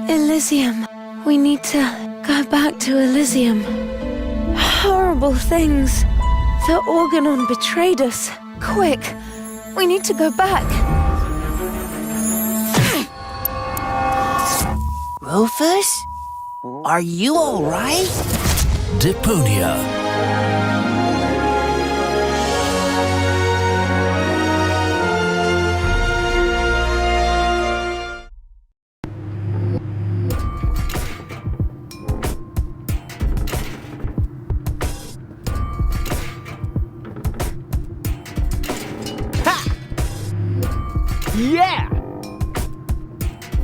Elysium. We need to go back to Elysium. Horrible things. The organon betrayed us. Quick, we need to go back. Rufus? Are you all right? Deponia. Yeah!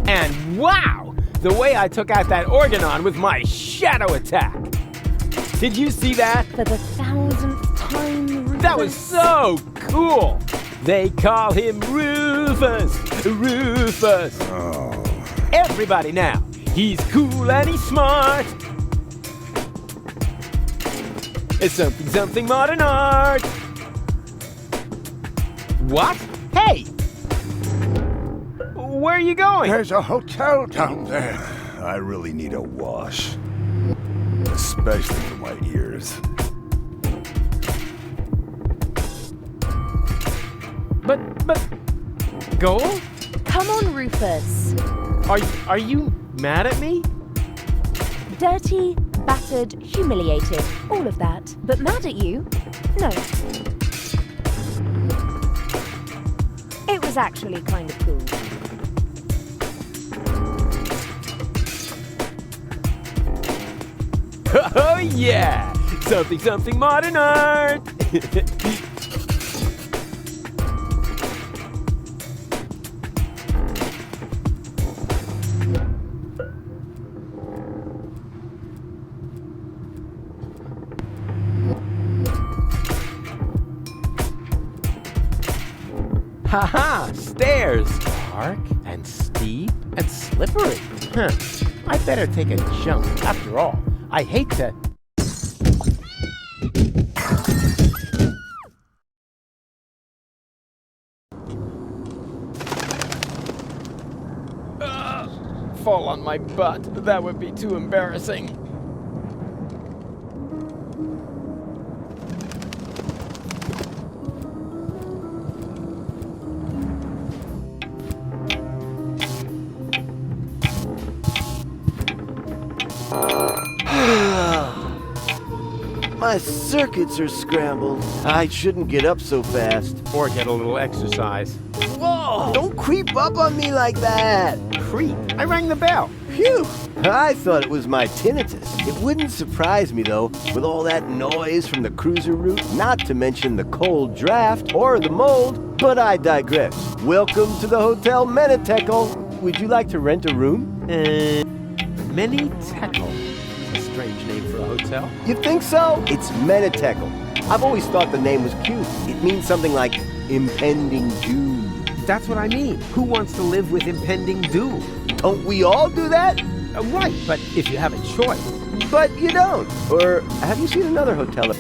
And wow! The way I took out that organon with my shadow attack! Did you see that? For the 1000th time, Rufus. That was so cool! They call him Rufus! Rufus! Oh. Everybody now! He's cool and he's smart! It's something modern art! What? Hey! Where are you going? There's a hotel down there. I really need a wash. Especially for my ears. But, go? Come on, Rufus. Are you mad at me? Dirty, battered, humiliated, all of that. But mad at you? No. It was actually kind of cool. Oh yeah! Something modern art! Haha! Stairs! Dark and steep and slippery. Huh. I better take a jump after all. I hate to... Fall on my butt. That would be too embarrassing. My circuits are scrambled. I shouldn't get up so fast. Or get a little exercise. Whoa! Don't creep up on me like that! Creep. I rang the bell. Phew! I thought it was my tinnitus. It wouldn't surprise me, though, with all that noise from the cruiser route, not to mention the cold draft or the mold. But I digress. Welcome to the Hotel Menetekel. Would you like to rent a room? Menetekel. A strange name for a hotel. You think so? It's Menetekel. I've always thought the name was cute. It means something like impending doom. That's what I mean. Who wants to live with impending doom? Don't we all do that? Right, but if you have a choice. But you don't. Or have you seen another hotel?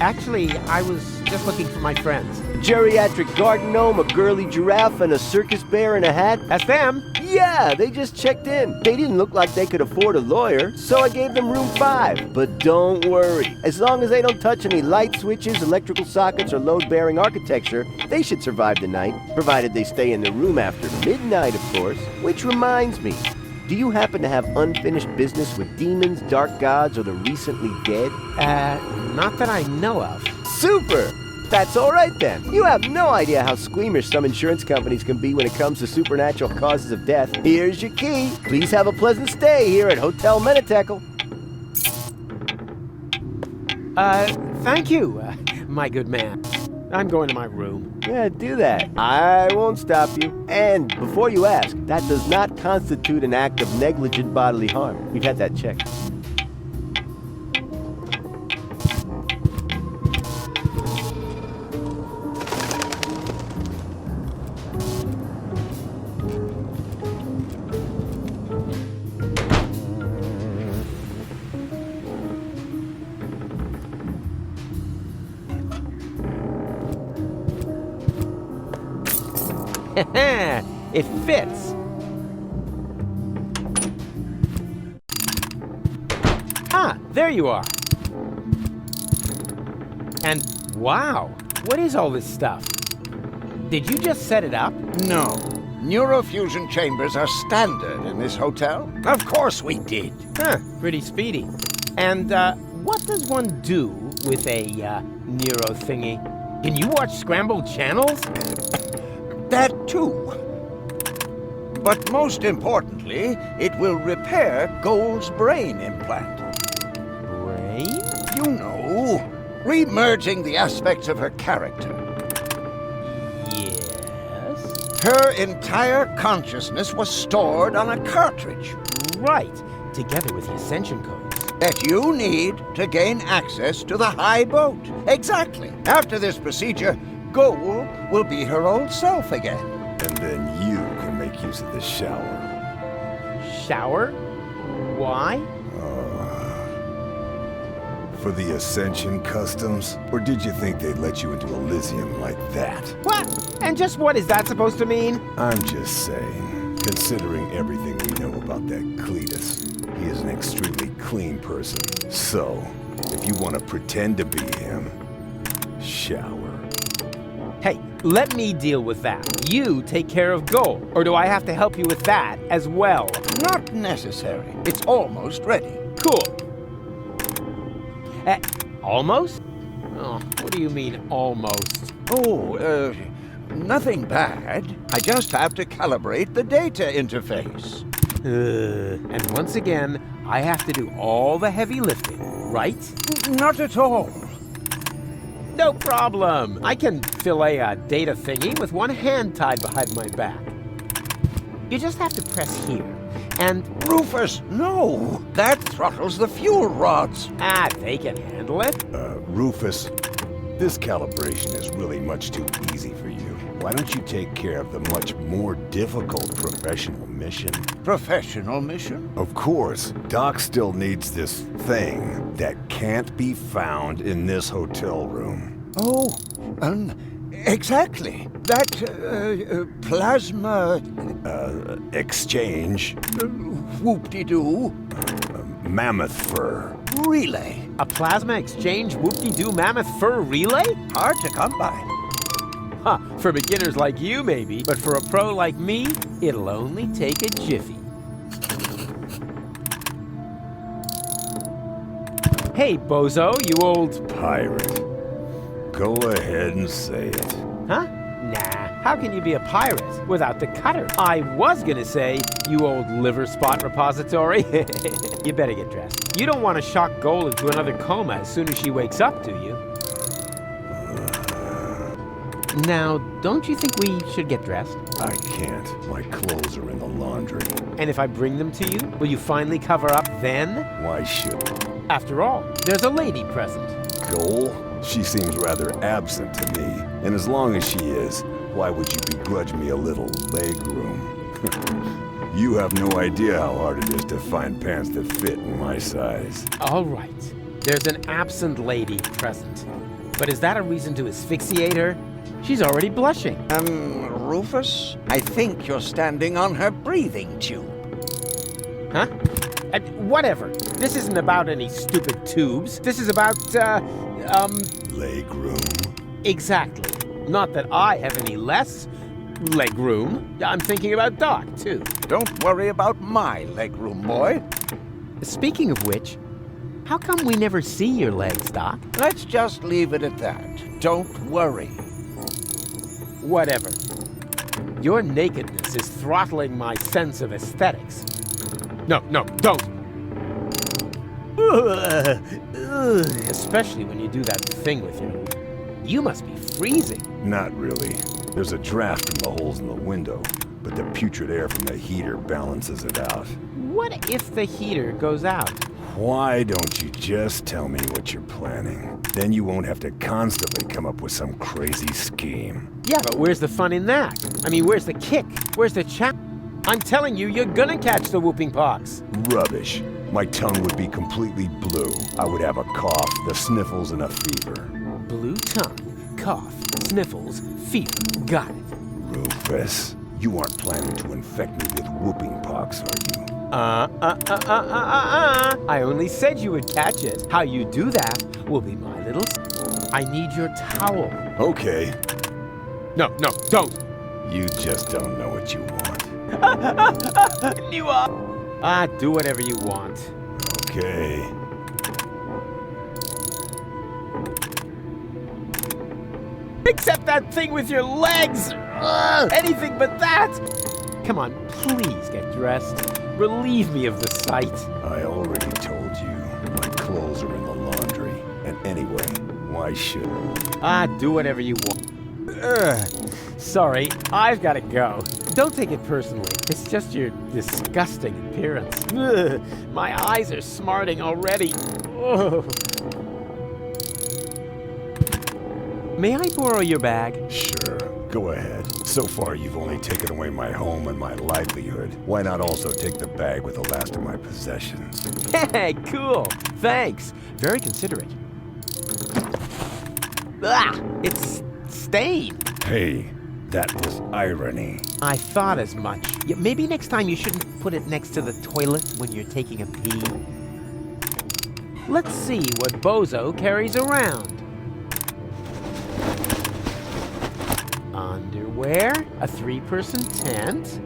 Actually, I was just looking for my friends. A geriatric garden gnome, a girly giraffe, and a circus bear in a hat? That's them. Yeah, they just checked in. They didn't look like they could afford a lawyer, so I gave them room 5. But don't worry. As long as they don't touch any light switches, electrical sockets, or load-bearing architecture, they should survive the night, provided they stay in the room after midnight, of course. Which reminds me, do you happen to have unfinished business with demons, dark gods, or the recently dead? Not that I know of. Super! That's all right then. You have no idea how squeamish some insurance companies can be when it comes to supernatural causes of death. Here's your key. Please have a pleasant stay here at Hotel Menetekel. Thank you, my good man. I'm going to my room. Yeah, do that. I won't stop you. And before you ask, that does not constitute an act of negligent bodily harm. We've had that checked. It fits. there you are. And wow, what is all this stuff? Did you just set it up? No. Neurofusion chambers are standard in this hotel. Of course we did. Huh, pretty speedy. And what does one do with a neuro thingy? Can you watch scrambled channels? That too. But most importantly, it will repair Gold's brain implant. Brain? You know, re-merging the aspects of her character. Yes. Her entire consciousness was stored on a cartridge Right, together with the ascension codes. that you need to gain access to the high boat. Exactly. After this procedure, Gold will be her old self again. And then you can make use of the shower. Shower? Why? For the Ascension customs? Or did you think they'd let you into Elysium like that? What? And just what is that supposed to mean? I'm just saying, considering everything we know about that Cletus, he is an extremely clean person. So, if you want to pretend to be him, shower. Hey, let me deal with that. You take care of Gold, or do I have to help you with that as well? Not necessary. It's almost ready. Cool. Almost? Oh, what do you mean, almost? Oh, nothing bad. I just have to calibrate the data interface. And once again, I have to do all the heavy lifting, right? Not at all. No problem. I can fillet a data thingy with one hand tied behind my back. You just have to press here, and... Rufus, no! That throttles the fuel rods. they can handle it. Rufus, this calibration is really much too easy for you. Why don't you take care of the much more difficult professional mission? Professional mission? Of course, Doc still needs this thing that can't be found in this hotel room. Oh, exactly. That, plasma... Exchange. Whoop-de-doo. Mammoth fur. Relay. A plasma exchange whoop-de-doo mammoth fur relay? Hard to come by. Huh, for beginners like you maybe, but for a pro like me, it'll only take a jiffy. Hey, bozo, you old... Pirate. Go ahead and say it. Huh? Nah, how can you be a pirate without the cutter? I was gonna say, you old liver spot repository. You better get dressed. You don't want to shock Gold into another coma as soon as she wakes up, do you? Now, don't you think we should get dressed? I can't. My clothes are in the laundry. And if I bring them to you, will you finally cover up then? Why should After all, there's a lady present. Goal? She seems rather absent to me. And as long as she is, why would you begrudge me a little leg room? You have no idea how hard it is to find pants that fit in my size. All right, there's an absent lady present. But is that a reason to asphyxiate her? She's already blushing. Rufus, I think you're standing on her breathing tube. Huh? Whatever. This isn't about any stupid tubes. This is about, Leg room? Exactly. Not that I have any less leg room. I'm thinking about Doc, too. Don't worry about my legroom, boy. Speaking of which, how come we never see your legs, Doc? Let's just leave it at that. Don't worry. Whatever. Your nakedness is throttling my sense of aesthetics. No, don't. Especially when you do that thing with your... You must be freezing. Not really. There's a draft from the holes in the window, but the putrid air from the heater balances it out. What if the heater goes out? Why don't you just tell me what you're planning? Then you won't have to constantly come up with some crazy scheme. Yeah, but where's the fun in that? I mean, where's the kick? Where's the I'm telling you, you're gonna catch the whooping pox. Rubbish. My tongue would be completely blue. I would have a cough, the sniffles, and a fever. Blue tongue, cough, sniffles, fever. Got it. Rufus, You aren't planning to infect me with whooping pox, are you? I only said you would catch it. How you do that will be my little... I need your towel. Okay. No, don't. You just don't know what you want. You are. Do whatever you want. Okay. Except that thing with your legs! Ugh, anything but that! Come on, please get dressed. Relieve me of the sight. I already told you. My clothes are in the laundry. And anyway, why should I? Do whatever you want. Ugh. Sorry, I've got to go. Don't take it personally. It's just your disgusting appearance. Ugh. My eyes are smarting already. Ugh. May I borrow your bag? Sure, go ahead. So far, you've only taken away my home and my livelihood. Why not also take the bag with the last of my possessions? Hey, cool. Thanks. Very considerate. Ah, it's stained. Hey, that was irony. I thought as much. Yeah, maybe next time you shouldn't put it next to the toilet when you're taking a pee. Let's see what Bozo carries around. Underwear, a 3-person tent.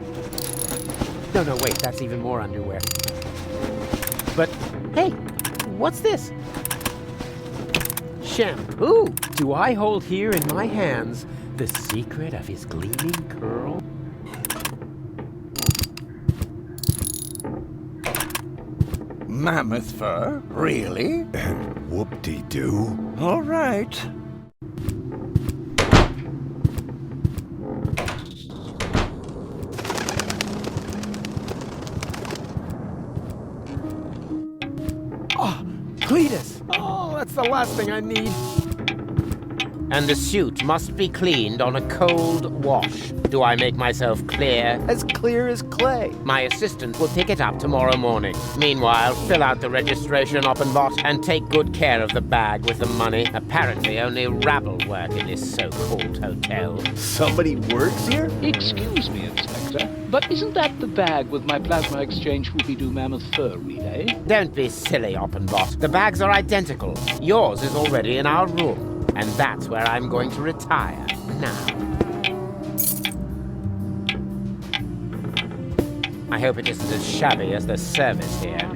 No, wait, that's even more underwear. But, hey, what's this? Shampoo. Do I hold here in my hands the secret of his gleaming curl? Mammoth fur? Really? And whoop-de-doo. All right. Cletus! Oh, that's the last thing I need. And the suit must be cleaned on a cold wash. Do I make myself clear? As clear as clay. My assistant will pick it up tomorrow morning. Meanwhile, fill out the registration Oppenbot and take good care of the bag with the money. Apparently, only rabble work in this so-called hotel. Somebody works here? Excuse me, Inspector, but isn't that the bag with my plasma exchange whoopie-doo mammoth fur relay? Don't be silly, Oppenbot. The bags are identical. Yours is already in our room. And that's where I'm going to retire now. I hope it isn't as shabby as the service here.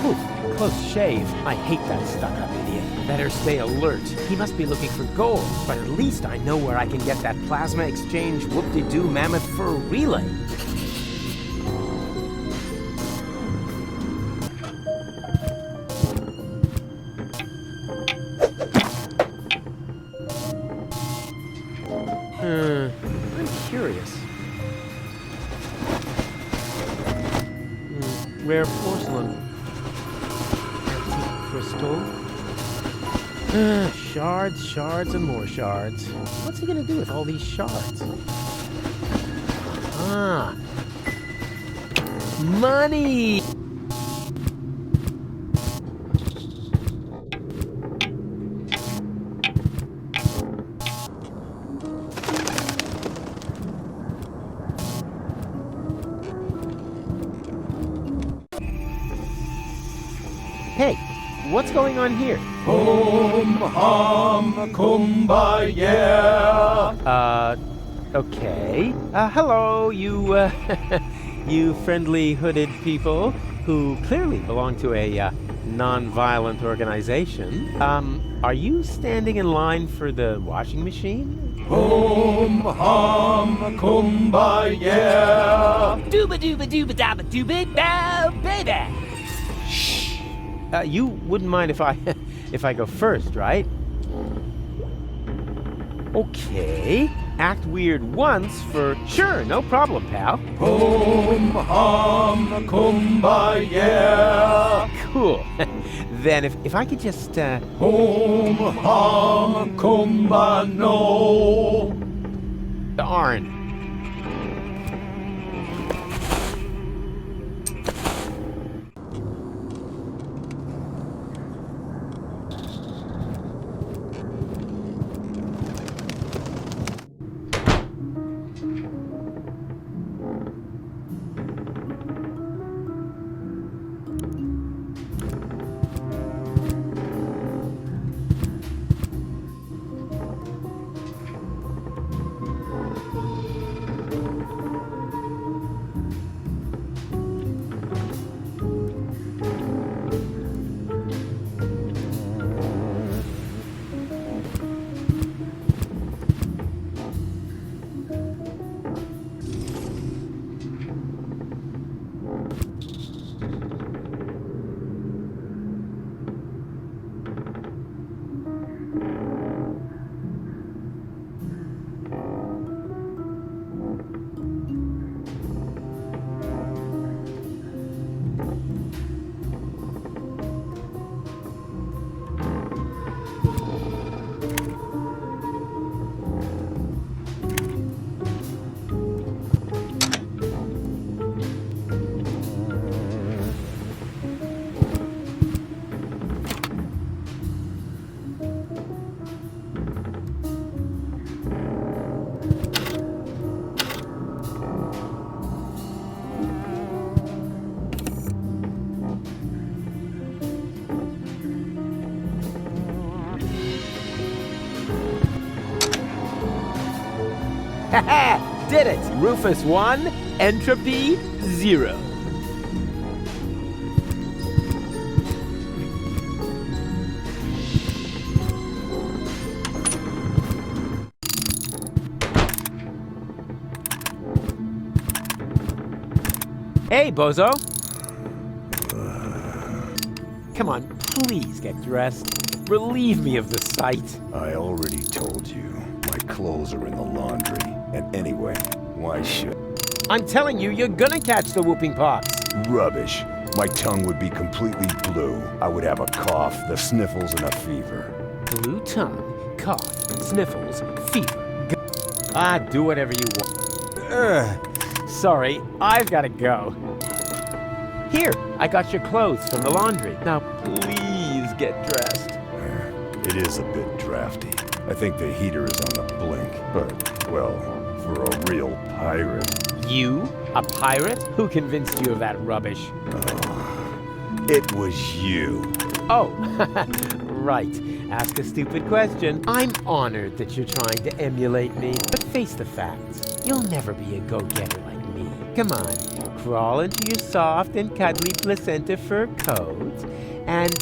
Whew, close shave. I hate that stuck-up idiot. Better stay alert. He must be looking for gold, but at least I know where I can get that plasma exchange whoop-de-doo mammoth fur relay. I'm curious. Rare porcelain. Antique crystal. Shards, and more shards. What's he gonna do with all these shards? Money! Hey, what's going on here? Okay. Hello, you, you friendly hooded people who clearly belong to a, non-violent organization. Are you standing in line for the washing machine? Dooba-dooba-dooba-dabba-dooba-da, baby! You wouldn't mind if I go first, right? Okay. Act weird once for sure, no problem, pal. Cool. Then if I could just Darn. Haha! Did it! Rufus 1, entropy 0. Hey, bozo! Come on, please get dressed. Relieve me of the sight. I already told you. My clothes are in the laundry. And anyway, why should... I'm telling you, you're gonna catch the whooping pox. Rubbish. My tongue would be completely blue. I would have a cough, the sniffles, and a fever. Blue tongue, cough, sniffles, fever. Do whatever you want. Sorry, I've gotta go. Here, I got your clothes from the laundry. Now, please get dressed. It is a bit drafty. I think the heater is on the blink, but, well, for a real pirate. You? A pirate? Who convinced you of that rubbish? It was you. Oh, right. Ask a stupid question. I'm honored that you're trying to emulate me, but face the facts. You'll never be a go-getter like me. Come on, crawl into your soft and cuddly placenta fur coat, and...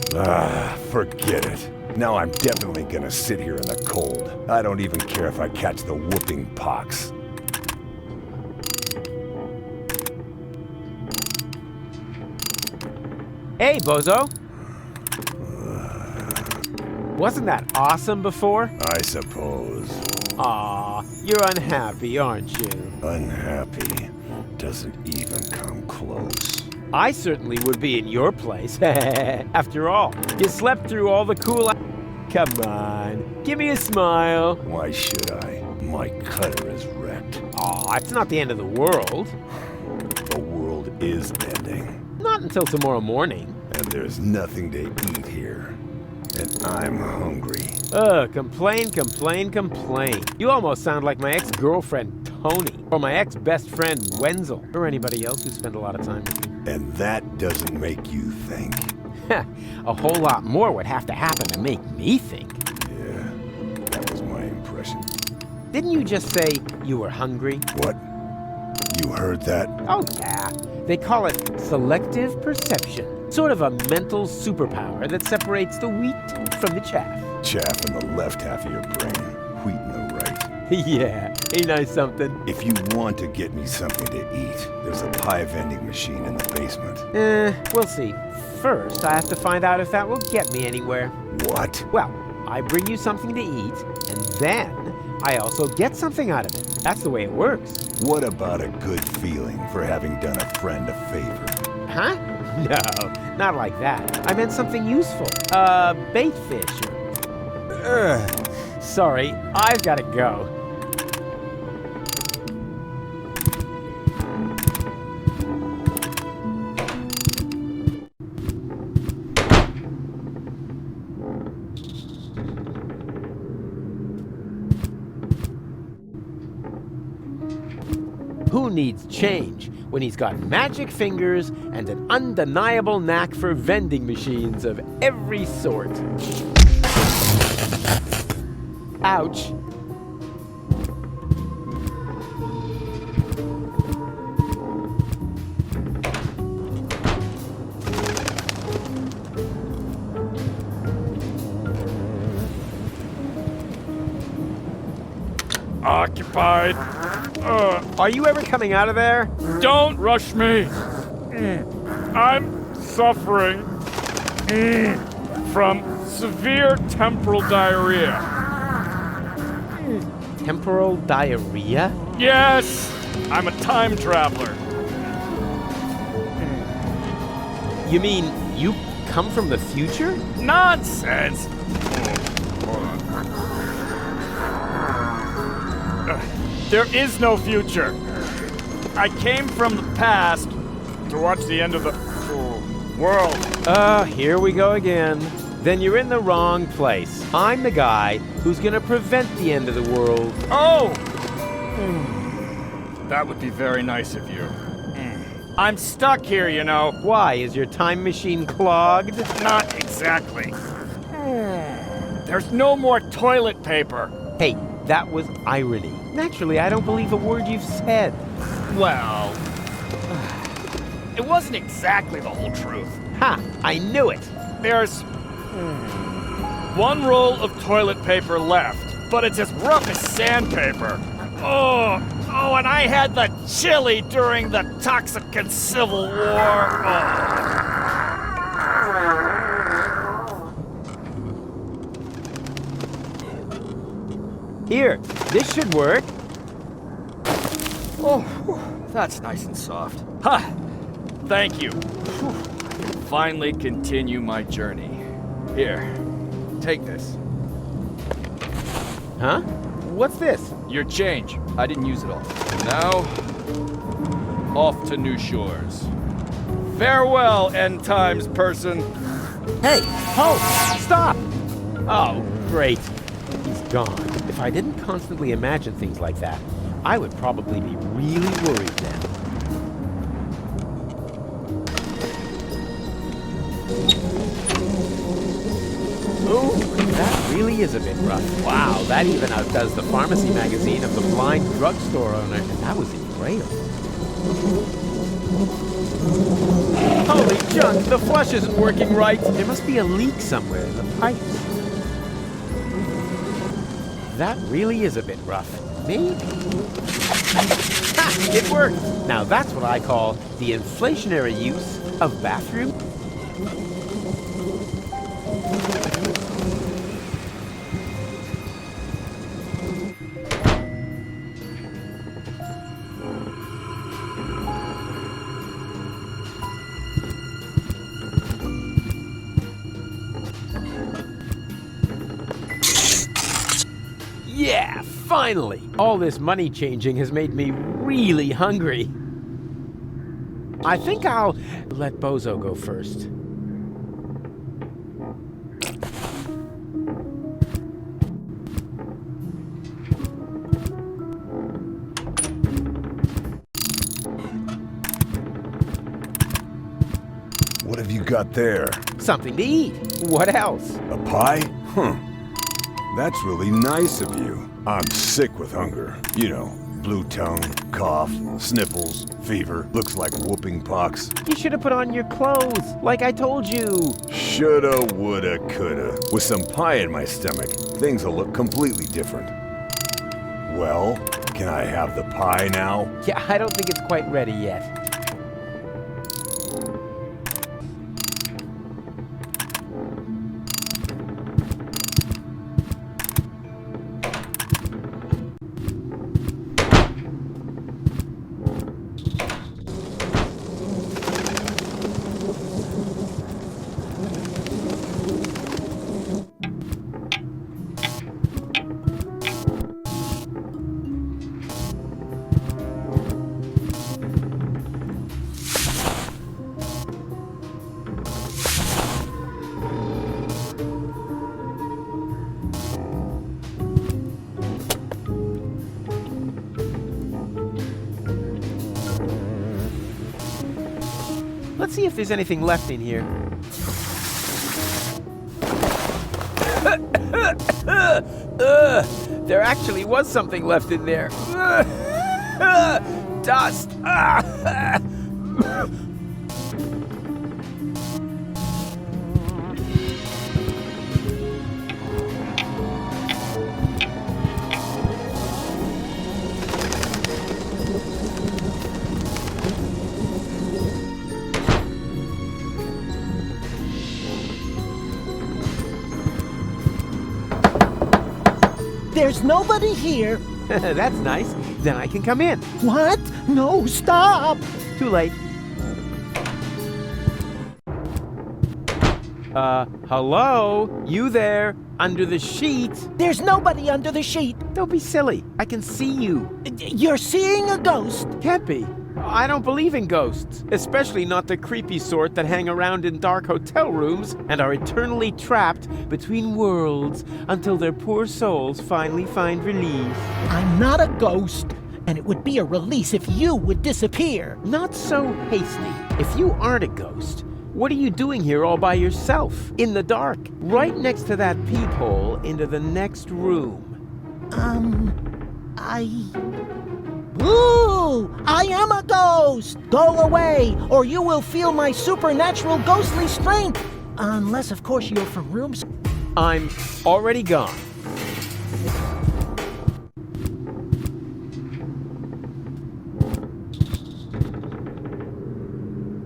Forget it. Now I'm definitely gonna sit here in the cold. I don't even care if I catch the whooping pox. Hey, bozo! Wasn't that awesome before? I suppose. Aw, you're unhappy, aren't you? Unhappy doesn't even come close. I certainly would be in your place. After all, you slept through all the cool... Come on, give me a smile. Why should I? My cutter is wrecked. Aw, it's not the end of the world. The world is ending. Not until tomorrow morning. And there's nothing to eat here. And I'm hungry. Complain, complain, complain. You almost sound like my ex-girlfriend, Tony. Or my ex-best friend, Wenzel. Or anybody else who spent a lot of time with me. And that doesn't make you think. A whole lot more would have to happen to make me think. Yeah, that was my impression. Didn't you just say you were hungry? What? You heard that? Oh, yeah. They call it selective perception. Sort of a mental superpower that separates the wheat from the chaff. Chaff in the left half of your brain, wheat in the right. Yeah, ain't I something? If you want to get me something to eat, there's a pie vending machine in the basement. We'll see. First, I have to find out if that will get me anywhere. What? Well, I bring you something to eat, and then I also get something out of it. That's the way it works. What about a good feeling for having done a friend a favor? Huh? No, not like that. I meant something useful. Bait fish. Sorry, I've got to go. Who needs change when he's got magic fingers and an undeniable knack for vending machines of every sort? Ouch. Occupied. Are you ever coming out of there? Don't rush me. I'm suffering from severe temporal diarrhea. Temporal diarrhea? Yes, I'm a time traveler. You mean you come from the future? Nonsense. There is no future. I came from the past to watch the end of the world. Here we go again. Then you're in the wrong place. I'm the guy who's gonna prevent the end of the world. Oh! That would be very nice of you. I'm stuck here, you know. Why? Is your time machine clogged? Not exactly. There's no more toilet paper. Hey, That was irony. Naturally, I don't believe a word you've said. Well, it wasn't exactly the whole truth. Ha! I knew it! There's one roll of toilet paper left, but it's as rough as sandpaper. Oh, and I had the chili during the Toxican Civil War. Here, this should work. Oh, that's nice and soft. Ha! Thank you. Whew. I can finally continue my journey. Here, take this. Huh? What's this? Your change. I didn't use it all. Now, off to new shores. Farewell, end times person. Hey, halt! Stop! Oh, great. He's gone. If I didn't constantly imagine things like that, I would probably be really worried then. Ooh, that really is a bit rough. Wow, that even outdoes the pharmacy magazine of the blind drugstore owner. And that was in Braille. Holy junk, the flush isn't working right. There must be a leak somewhere in the pipes. That really is a bit rough. Maybe. Ha! It worked! Now that's what I call the inflationary use of bathroom. Yeah, finally! All this money changing has made me really hungry. I think I'll let Bozo go first. What have you got there? Something to eat. What else? A pie? Huh. That's really nice of you. I'm sick with hunger. You know, blue tongue, cough, sniffles, fever. Looks like whooping pox. You should have put on your clothes, like I told you. Shoulda, woulda, coulda. With some pie in my stomach, things will look completely different. Well, can I have the pie now? Yeah, I don't think it's quite ready yet. Let's see if there's anything left in here. There actually was something left in there. Dust. There's nobody here. That's nice. Then I can come in. What? No, stop! Too late. Hello? You there? Under the sheet? There's nobody under the sheet. Don't be silly. I can see you. You're seeing a ghost. Can't be. I don't believe in ghosts, especially not the creepy sort that hang around in dark hotel rooms and are eternally trapped between worlds until their poor souls finally find release. I'm not a ghost, and it would be a release if you would disappear. Not so hasty. If you aren't a ghost, what are you doing here all by yourself, in the dark, right next to that peephole into the next room? Ooh! I am a ghost! Go away, or you will feel my supernatural ghostly strength! Unless, of course, you're from rooms. I'm already gone.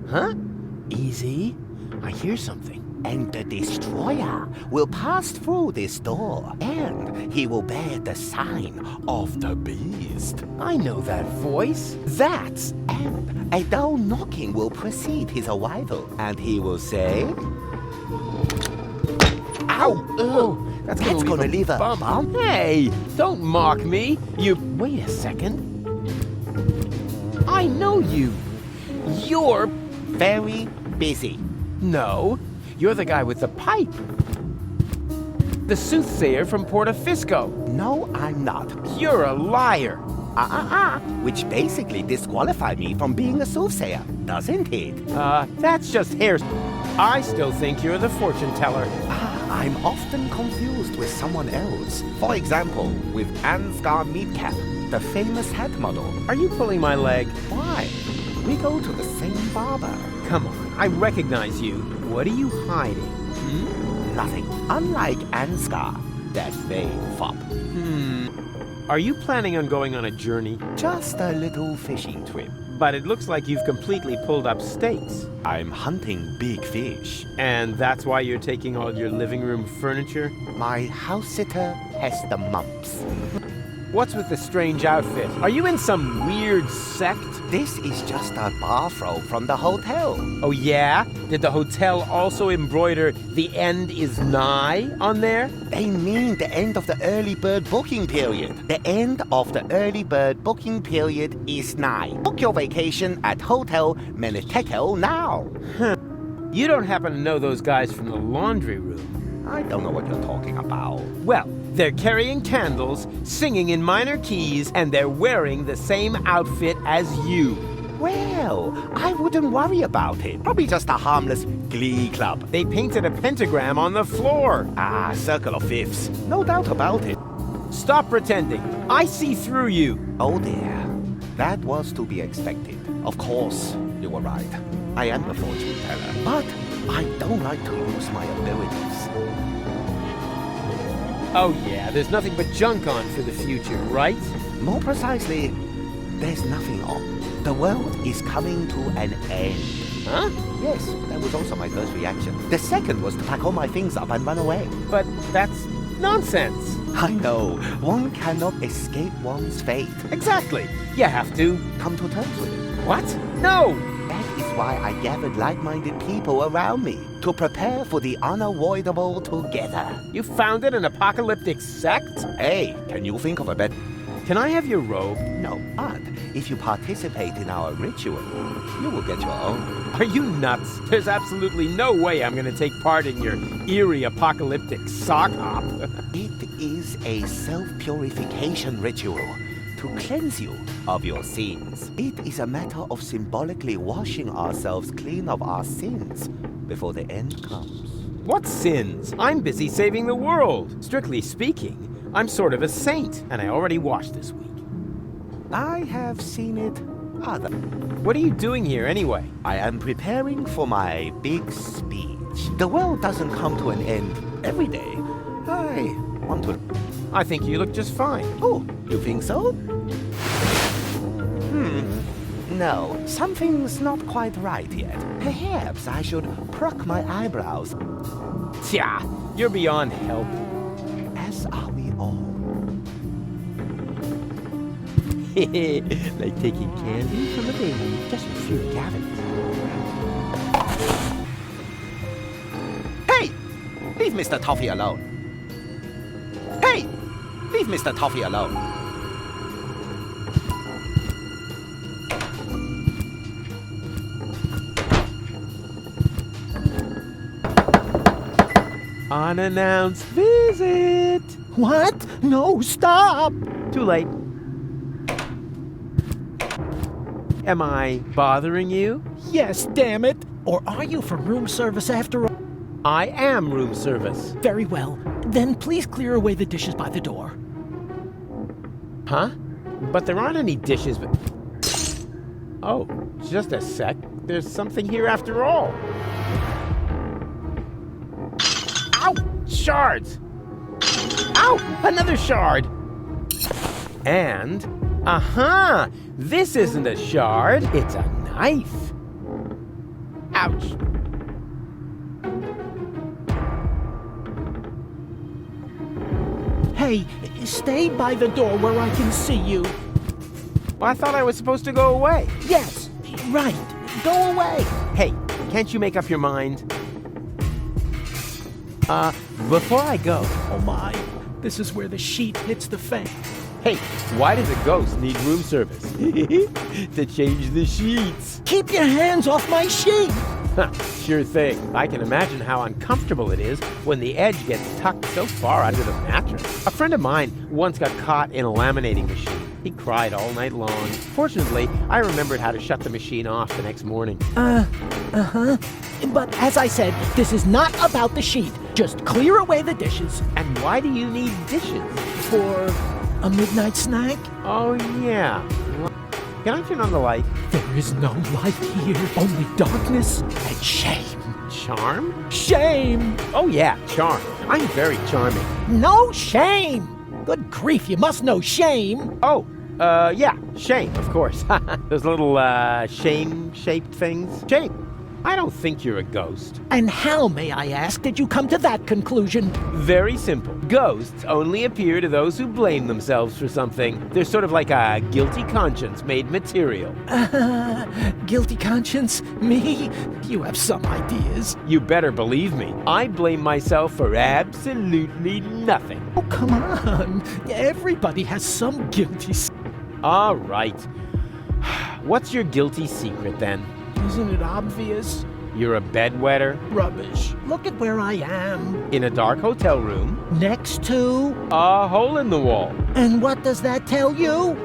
Huh? Easy. I hear something. And the destroyer will pass through this door, and he will bear the sign of the beast. I know that voice. That's and a dull knocking will precede his arrival, and he will say, "Ow! Oh, that's gonna leave a bump." Hey, don't mock me. Wait a second. I know you. You're very busy. No. You're the guy with the pipe. The soothsayer from Portofisco. No, I'm not. You're a liar. Which basically disqualifies me from being a soothsayer, doesn't it? That's just hair. I still think you're the fortune teller. I'm often confused with someone else. For example, with Ansgar Meatcap, the famous hat model. Are you pulling my leg? Why? We go to the same barber. Come on, I recognize you. What are you hiding? Nothing. Unlike Ansgar, that vain fop. Are you planning on going on a journey? Just a little fishing trip. But it looks like you've completely pulled up stakes. I'm hunting big fish. And that's why you're taking all your living room furniture? My house sitter has the mumps. What's with the strange outfit? Are you in some weird sect? This is just a bathrobe from the hotel. Oh yeah? Did the hotel also embroider "The end is nigh" on there? They mean the end of the early bird booking period. The end of the early bird booking period is nigh. Book your vacation at Hotel Meneteko now. You don't happen to know those guys from the laundry room? I don't know what you're talking about. Well, they're carrying candles, singing in minor keys, and they're wearing the same outfit as you. Well, I wouldn't worry about it. Probably just a harmless glee club. They painted a pentagram on the floor. Circle of fifths. No doubt about it. Stop pretending. I see through you. Oh dear. That was to be expected. Of course, you were right. I am the fortune teller. But I don't like to use my abilities. Oh yeah, there's nothing but junk on for the future, right? More precisely, there's nothing on. The world is coming to an end. Huh? Yes, that was also my first reaction. The second was to pack all my things up and run away. But that's nonsense. I know. One cannot escape one's fate. Exactly. You have to come to terms with it. What? No! That is why I gathered like-minded people around me, to prepare for the unavoidable together. You founded an apocalyptic sect? Hey, can you think of a better... Can I have your robe? No, but if you participate in our ritual, you will get your own. Are you nuts? There's absolutely no way I'm going to take part in your eerie apocalyptic sock hop. It is a self-purification ritual to cleanse you of your sins. It is a matter of symbolically washing ourselves clean of our sins before the end comes. What sins? I'm busy saving the world. Strictly speaking, I'm sort of a saint, and I already washed this week. I have seen it other. What are you doing here anyway? I am preparing for my big speech. The world doesn't come to an end every day. I want to... I think you look just fine. Oh, you think so? No, something's not quite right yet. Perhaps I should pluck my eyebrows. Tja, you're beyond help. As are we all. Like taking candy from a baby, just a few cavities. Hey! Leave Mr. Toffee alone. Hey! Leave Mr. Toffee alone. Unannounced visit! What? No, stop! Too late. Am I bothering you? Yes, damn it! Or are you from room service after all? I am room service. Very well. Then please clear away the dishes by the door. Huh? But there aren't any dishes, but... Oh, just a sec. There's something here after all. Ow! Shards! Ow! Another shard! And... Aha! This isn't a shard, it's a knife. Ouch. Hey, stay by the door where I can see you. Well, I thought I was supposed to go away. Yes, right. Go away. Hey, can't you make up your mind? Before I go... Oh my, this is where the sheet hits the fan. Hey, why does a ghost need room service? To change the sheets. Keep your hands off my sheet. Sure thing. I can imagine how uncomfortable it is when the edge gets tucked so far under the mattress. A friend of mine once got caught in a laminating machine. He cried all night long. Fortunately, I remembered how to shut the machine off the next morning. But as I said, this is not about the sheet. Just clear away the dishes. And why do you need dishes? For a midnight snack? Oh, yeah. Can I turn on the light? There is no light here, only darkness and shame. Charm? Shame! Oh yeah, charm. I'm very charming. No shame! Good grief, you must know shame. Oh, yeah, shame, of course. Those little, shame-shaped things. Shame. I don't think you're a ghost. And how, may I ask, did you come to that conclusion? Very simple. Ghosts only appear to those who blame themselves for something. They're sort of like a guilty conscience made material. Guilty conscience? Me? You have some ideas. You better believe me. I blame myself for absolutely nothing. Oh, come on. Everybody has some guilty... All right. What's your guilty secret, then? Isn't it obvious? You're a bedwetter? Rubbish. Look at where I am. In a dark hotel room? Next to... a hole in the wall. And what does that tell you?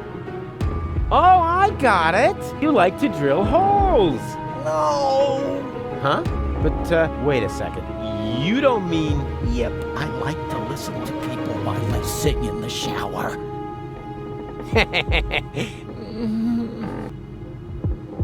Oh, I got it. You like to drill holes. No. Huh? But, wait a second. You don't mean... Yep, I like to listen to people while they sing in the shower.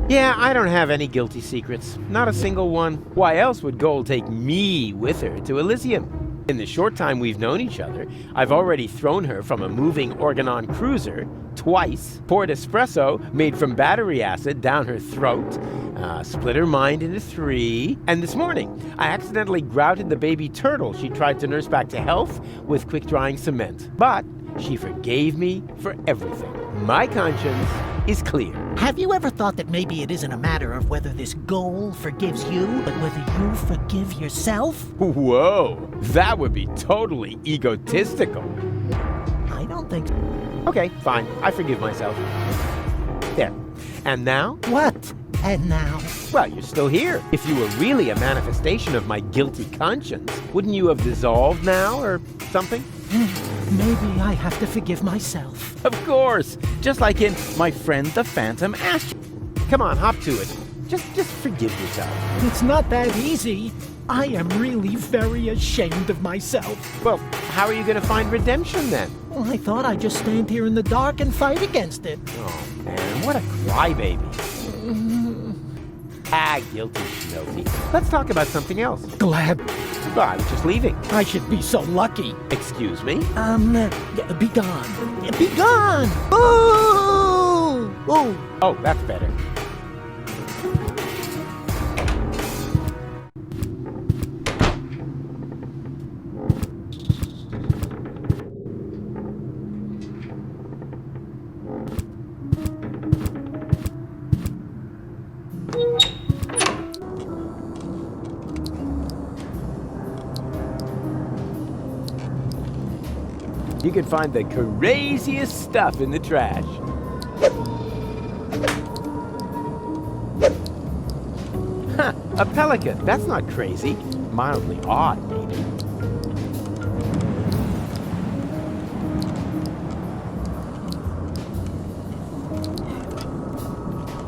Yeah, I don't have any guilty secrets. Not a single one. Why else would Gold take me with her to Elysium? In the short time we've known each other, I've already thrown her from a moving Organon cruiser twice, poured espresso made from battery acid down her throat, split her mind into 3, and this morning, I accidentally grouted the baby turtle she tried to nurse back to health with quick-drying cement. But she forgave me for everything. My conscience is clear. Have you ever thought that maybe it isn't a matter of whether this goal forgives you, but whether you forgive yourself? Whoa, that would be totally egotistical. I don't think so. Okay, fine. I forgive myself. There. And now? What? And now? Well, you're still here. If you were really a manifestation of my guilty conscience, wouldn't you have dissolved now or something? Maybe I have to forgive myself. Of course. Just like in My Friend the Phantom Ash. Come on, hop to it. Just forgive yourself. It's not that easy. I am really very ashamed of myself. Well, how are you going to find redemption then? Well, I thought I'd just stand here in the dark and fight against it. Oh, man, what a crybaby. Guilty schmilty. Let's talk about something else. Glad. Well, I was just leaving. I should be so lucky. Excuse me? Be gone. Be gone! Ooh! Ooh! Oh, that's better. You can find the craziest stuff in the trash. Huh, a pelican. That's not crazy. Mildly odd, maybe.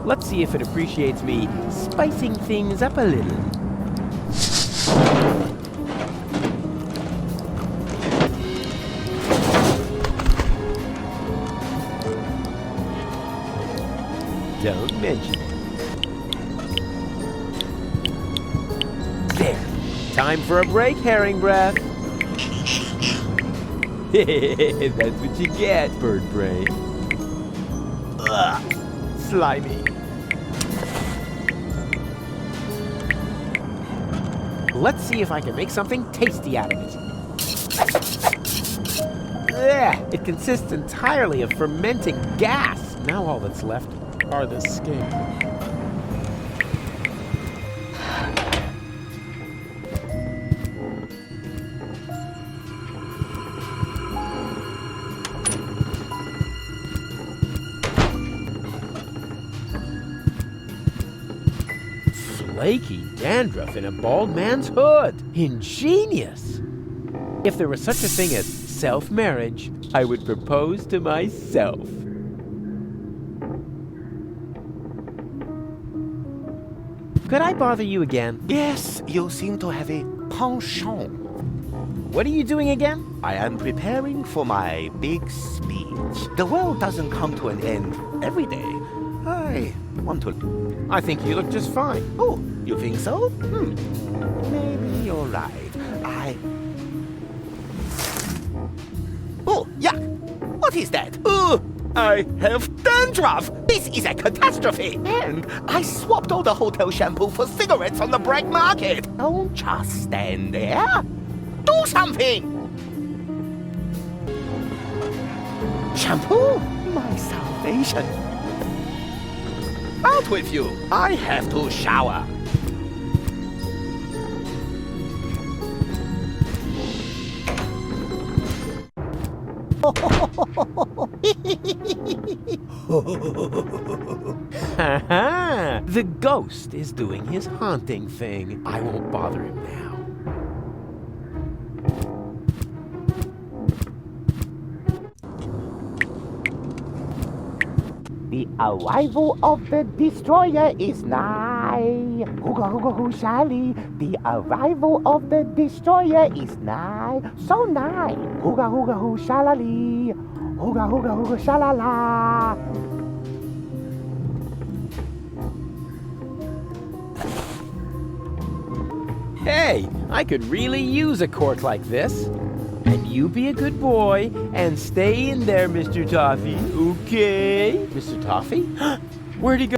Let's see if it appreciates me spicing things up a little. mention it. There. Time for a break, herring breath. That's what you get, bird brain. Ugh, slimy. Let's see if I can make something tasty out of it. Ugh, it consists entirely of fermenting gas. Now all that's left are the skin. Flaky dandruff in a bald man's hood. Ingenious. If there was such a thing as self-marriage, I would propose to myself. Could I bother you again? Yes, you seem to have a penchant. What are you doing again? I am preparing for my big speech. The world doesn't come to an end every day. I want to... I think you look just fine. Oh, you think so? Maybe you're right. Oh, yuck! What is that? I have dandruff! This is a catastrophe! And I swapped all the hotel shampoo for cigarettes on the black market! Don't just stand there! Do something! Shampoo? My salvation! Out with you! I have to shower! Ha-ha! The ghost is doing his haunting thing. I won't bother him now. The arrival of the destroyer is nigh. Hooga hooga hoo shally. The arrival of the destroyer is nigh. So nigh. Hooga hooga hoo shalali. Hooga hooga hooga shalala. Hey, I could really use a cork like this. And you be a good boy and stay in there, Mr. Toffee, okay? Mr. Toffee? Where'd he go?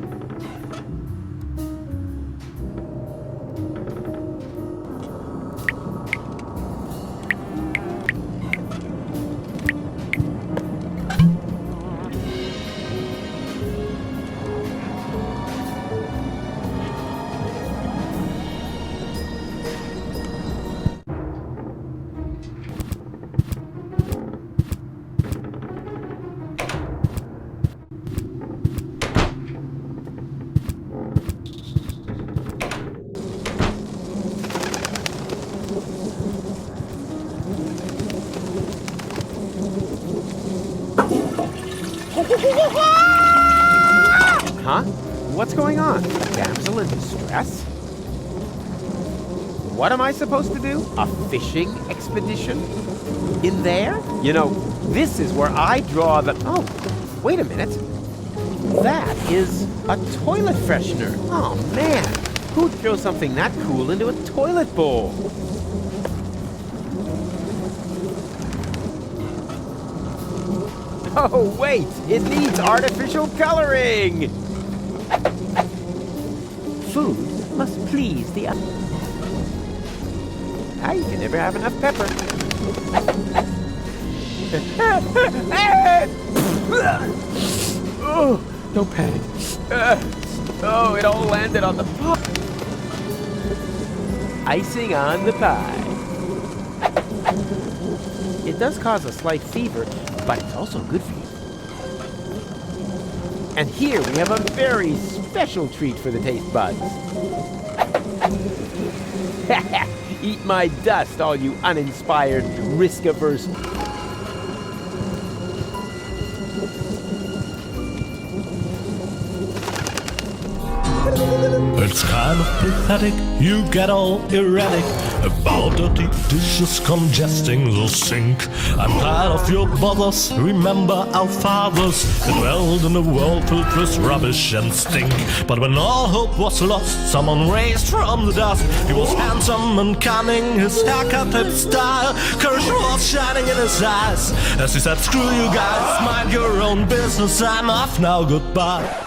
Huh? What's going on? A damsel in distress? What am I supposed to do? A fishing expedition? In there? You know, this is where I draw the... Oh, wait a minute. That is a toilet freshener. Oh, man. Who'd throw something that cool into a toilet bowl? Oh, wait! It needs artificial coloring! Food must please the eye. You can never have enough pepper. Oh, don't panic. Oh, it all landed on the pot. Icing on the pie. It does cause a slight fever, but it's also good for you. And here we have a very special treat for the taste buds. Eat my dust, all you uninspired, risk-averse... It's kind of pathetic, you get all erratic about dirty dishes congesting the sink. I'm tired of your bothers, remember our fathers that dwelled in a world filled with rubbish and stink. But when all hope was lost, someone raised from the dust. He was handsome and cunning, his haircut had style, courage was shining in his eyes as he said, screw you guys, mind your own business, I'm off now, goodbye.